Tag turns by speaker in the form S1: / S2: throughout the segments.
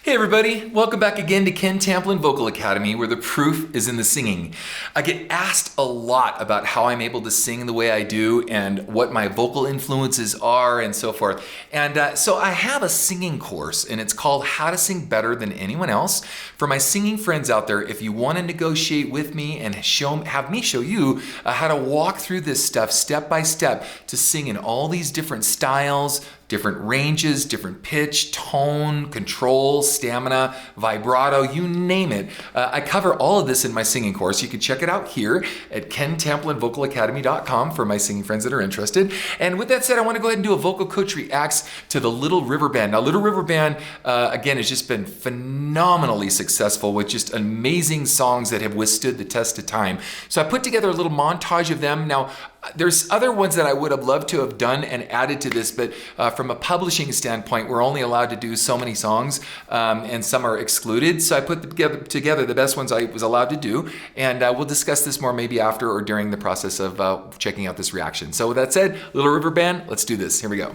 S1: Hey everybody, welcome back again to Ken Tamplin Vocal Academy, where the proof is in the singing. I get asked a lot about how I'm able to sing the way I do and what my vocal influences are and so forth. And so I have a singing course, and it's called How to Sing Better Than Anyone Else. For my singing friends out there, if you want to negotiate with me and have me show you how to walk through this stuff step by step to sing in all these different styles, different ranges, different pitch, tone, control, stamina, vibrato, you name it. I cover all of this in my singing course. You can check it out here at kentamplinvocalacademy.com for my singing friends that are interested. And with that said, I want to go ahead and do a vocal coach reacts to the Little River Band. Now, Little River Band, again, has just been phenomenally successful with just amazing songs that have withstood the test of time. So I put together a little montage of them. Now, there's other ones that I would have loved to have done and added to this, but from a publishing standpoint, we're only allowed to do so many songs, and some are excluded. So I put together the best ones I was allowed to do, and we'll discuss this more maybe after or during the process of checking out this reaction. So with that said, Little River Band, let's do this. Here we go.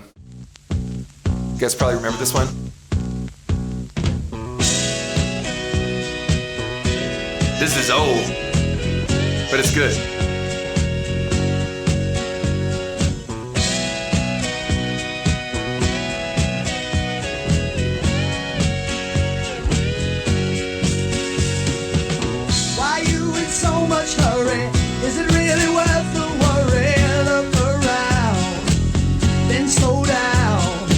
S1: You guys probably remember this one. This is old, but it's good.
S2: So much hurry, is it really worth the worry? Look around, then slow down.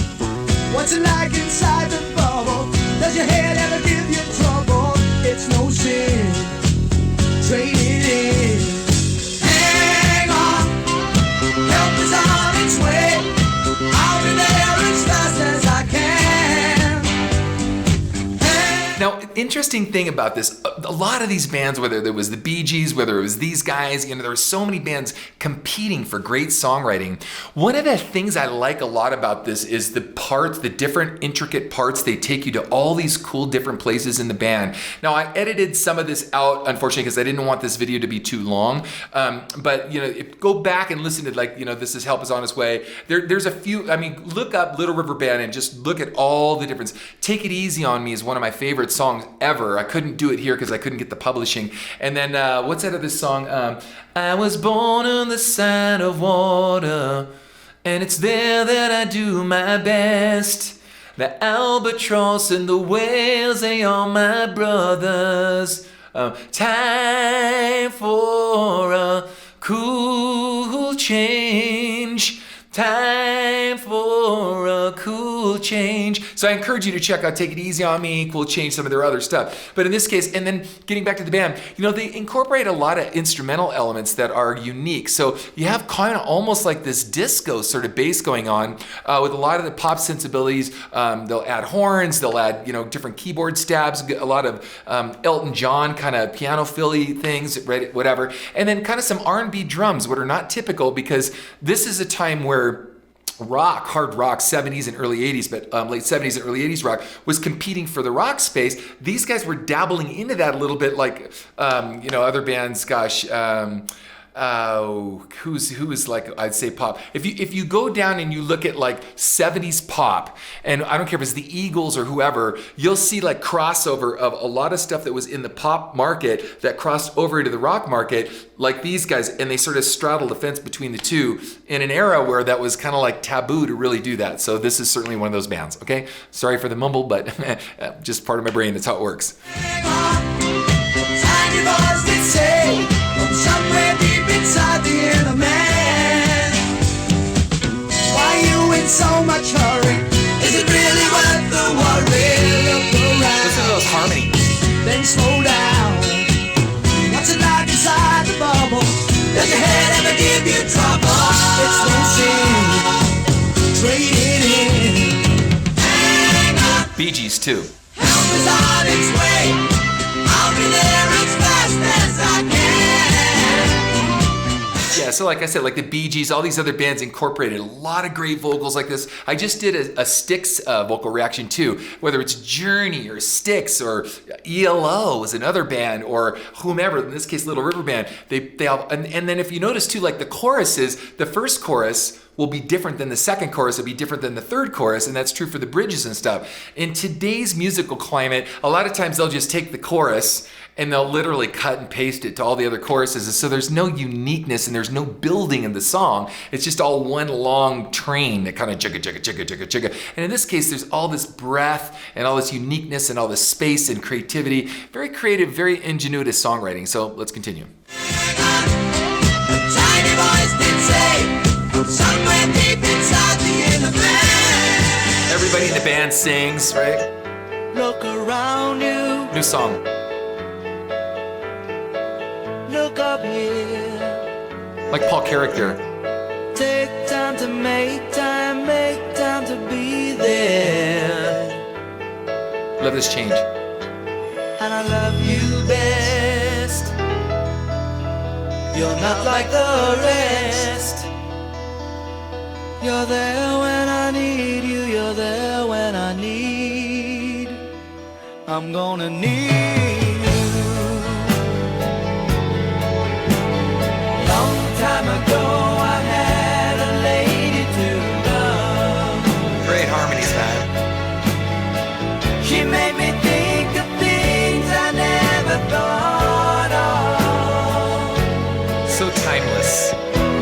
S2: What's it like inside the bubble? Does your head ever give you trouble? It's no sin, trade it in. Hang on, help is on its way. I'll be there as fast as I can.
S1: Now, interesting thing about this, a lot of these bands, whether there was the Bee Gees, whether it was these guys, there were so many bands competing for great songwriting. One of the things I like a lot about this is the parts, the different intricate parts. They take you to all these cool different places in the band. Now, I edited some of this out, unfortunately, because I didn't want this video to be too long. But go back and listen to This Is Help Is On Its Way. There's a few, look up Little River Band and just look at all the difference. Take It Easy On Me is one of my favorite songs ever. I couldn't do it here because I couldn't get the publishing. And then what's that other song? I was born on the side of water, and it's there that I do my best. The albatross and the whales, they are my brothers. Time for a cool change. Time for a cool change. So I encourage you to check out Take It Easy On Me, Cool Change, some of their other stuff. But in this case, and then getting back to the band, they incorporate a lot of instrumental elements that are unique. So you have kind of almost like this disco sort of bass going on with a lot of the pop sensibilities. They'll add horns, they'll add, different keyboard stabs, a lot of Elton John kind of piano filly things, whatever. And then kind of some R&B drums, what are not typical because this is a time where hard rock, 70s and early 80s, but late 70s and early 80s rock was competing for the rock space. These guys were dabbling into that a little bit like, other bands, who is like, I'd say pop. If you go down and you look at like 70s pop, and I don't care if it's the Eagles or whoever, you'll see like crossover of a lot of stuff that was in the pop market that crossed over into the rock market, like these guys, and they sort of straddle the fence between the two in an era where that was kind of like taboo to really do that. So this is certainly one of those bands, okay? Sorry for the mumble, but just part of my brain, that's how it works.
S2: Inside the inner man, why you in so much hurry? Is it really worth the worry? Look around,
S1: listen to those harmonies.
S2: Then slow down. What's it like inside the bubble? Does your head ever give you trouble? It's no sin, trade it in. Hang on,
S1: Bee Gees too.
S2: help is on its way. I'll be there as fast as I can.
S1: Yeah, so like I said, like the Bee Gees, all these other bands incorporated a lot of great vocals like this. I just did a Styx vocal reaction too, whether it's Journey or Styx or ELO is another band or whomever, in this case Little River Band. They all, and then if you notice too, like the choruses, the first chorus will be different than the second chorus, will be different than the third chorus, and that's true for the bridges and stuff. In today's musical climate, a lot of times they'll just take the chorus and they'll literally cut and paste it to all the other choruses. So there's no uniqueness and there's no building in the song. It's just all one long train that kind of chugga, chugga, chugga, chugga, chugga. And in this case, there's all this breath and all this uniqueness and all this space and creativity. Very creative, very ingenuitive songwriting. So let's continue.
S2: Tiny voice did say, somewhere deep inside the inner man.
S1: Everybody in the band sings, right?
S2: Look around you,
S1: New song.
S2: look up here.
S1: Like Paul Carrick there.
S2: Take time to make time to be there.
S1: Love this change.
S2: And I love you best. You're not like the rest. You're there when I need you. You're there when I need. I'm gonna need you. Long time ago I had a lady to love.
S1: Great harmonies, man.
S2: She made me think of things I never thought of.
S1: So timeless.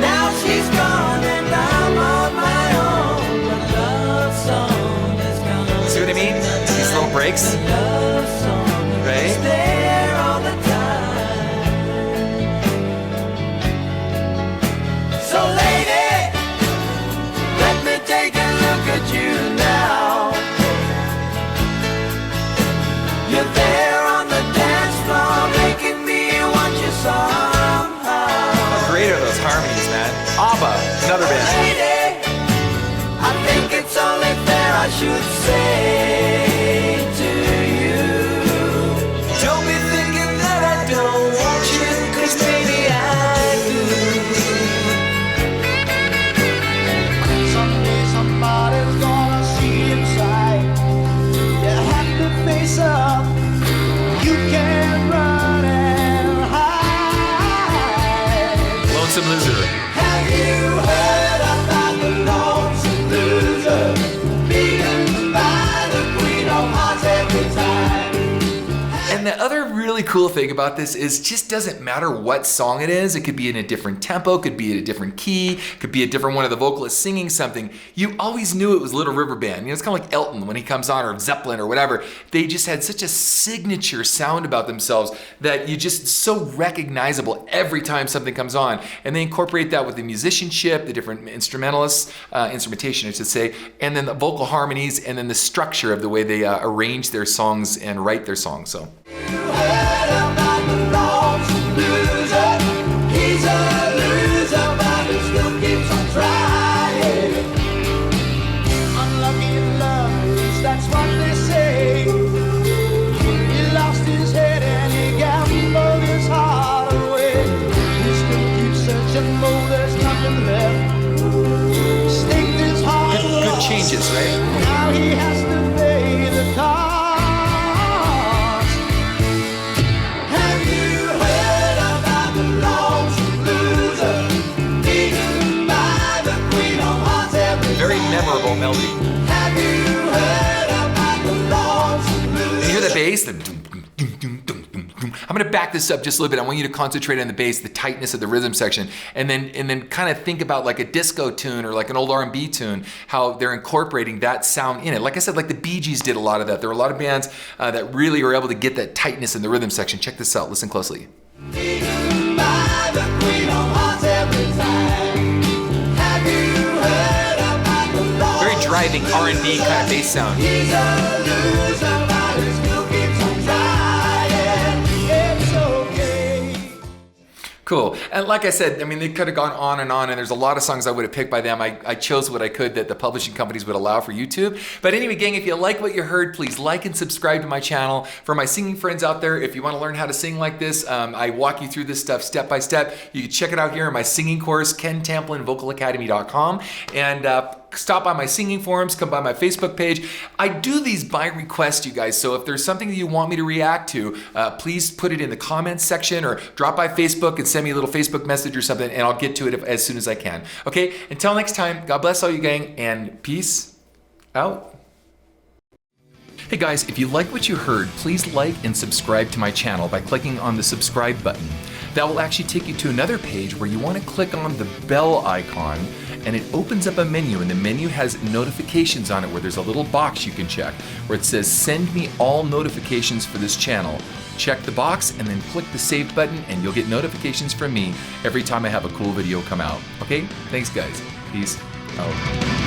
S2: Now she's gone and I'm on my own. The love song is gone.
S1: See what I mean? These little breaks.
S2: The love song is
S1: Right?
S2: there all the time. So lady, let me take a look at you now. You're there on the dance floor, making me want you somehow.
S1: How great are those harmonies, man? ABBA, another band.
S2: Lady, I think it's only fair I should say to you, don't be thinking that I don't want you, 'cause maybe I do. Someday somebody's gonna see inside. You have to face up. You can't run and hide.
S1: Lonesome Loser.
S2: Have you heard about the lonesome loser, beaten by the queen of hearts every time?
S1: And the other really cool thing about this is just doesn't matter what song it is. It could be in a different tempo, could be in a different key, could be a different one of the vocalists singing something. You always knew it was Little River Band. You know, it's kind of like Elton when he comes on, or Zeppelin or whatever. They just had such a signature sound about themselves that you just so recognizable every time something comes on. And they incorporate that with the musicianship, the different instrumentalists, instrumentation I should say, and then the vocal harmonies, and then the structure of the way they arrange their songs and write their songs. So.
S2: You heard about the lonesome loser, he's a loser, but he still keeps on trying. Unlucky in love, at least that's what they say. He lost his head and he gambled his heart away. He still keeps searching, though there's nothing left. Staked his heart
S1: Good
S2: lost.
S1: changes, right?
S2: Now he has to pay the cost. Have you heard about the lonesome loser, beaten by the queen of hearts every
S1: Very
S2: time?
S1: memorable melody.
S2: Have you heard about the lonesome loser?
S1: And you hear the bass? The dum, dum, dum, dum, dum, dum, dum. I'm going to back this up just a little bit. I want you to concentrate on the bass, the tightness of the rhythm section, and then kind of think about like a disco tune or like an old R&B tune, how they're incorporating that sound in it. Like I said, like the Bee Gees did a lot of that. There were a lot of bands that really were able to get that tightness in the rhythm section. Check this out. Listen closely.
S2: Beaten by the queen of hearts every time. Have you heard about the
S1: Very
S2: lonesome
S1: driving R&B kind of bass sound.
S2: He's a loser, but he still keeps on trying. It's okay.
S1: Cool. And like I said, I mean, they could have gone on, and there's a lot of songs I would have picked by them. I chose what I could that the publishing companies would allow for YouTube. But anyway, gang, if you like what you heard, please like and subscribe to my channel. For my singing friends out there, if you want to learn how to sing like this, I walk you through this stuff step by step. You can check it out here in my singing course, KenTamplinVocalAcademy.com. And stop by my singing forums, come by my Facebook page. I do these by request, you guys. So if there's something that you want me to react to, please put it in the comments section or drop by Facebook and send me a little Facebook message or something, and I'll get to it as soon as I can. Okay, until next time, God bless all you gang, and peace out. Hey guys, if you like what you heard, please like and subscribe to my channel by clicking on the subscribe button. That will actually take you to another page where you want to click on the bell icon, and it opens up a menu, and the menu has notifications on it where there's a little box you can check where it says send me all notifications for this channel. Check the box and then click the save button, and you'll get notifications from me every time I have a cool video come out. Okay? Thanks guys. Peace out.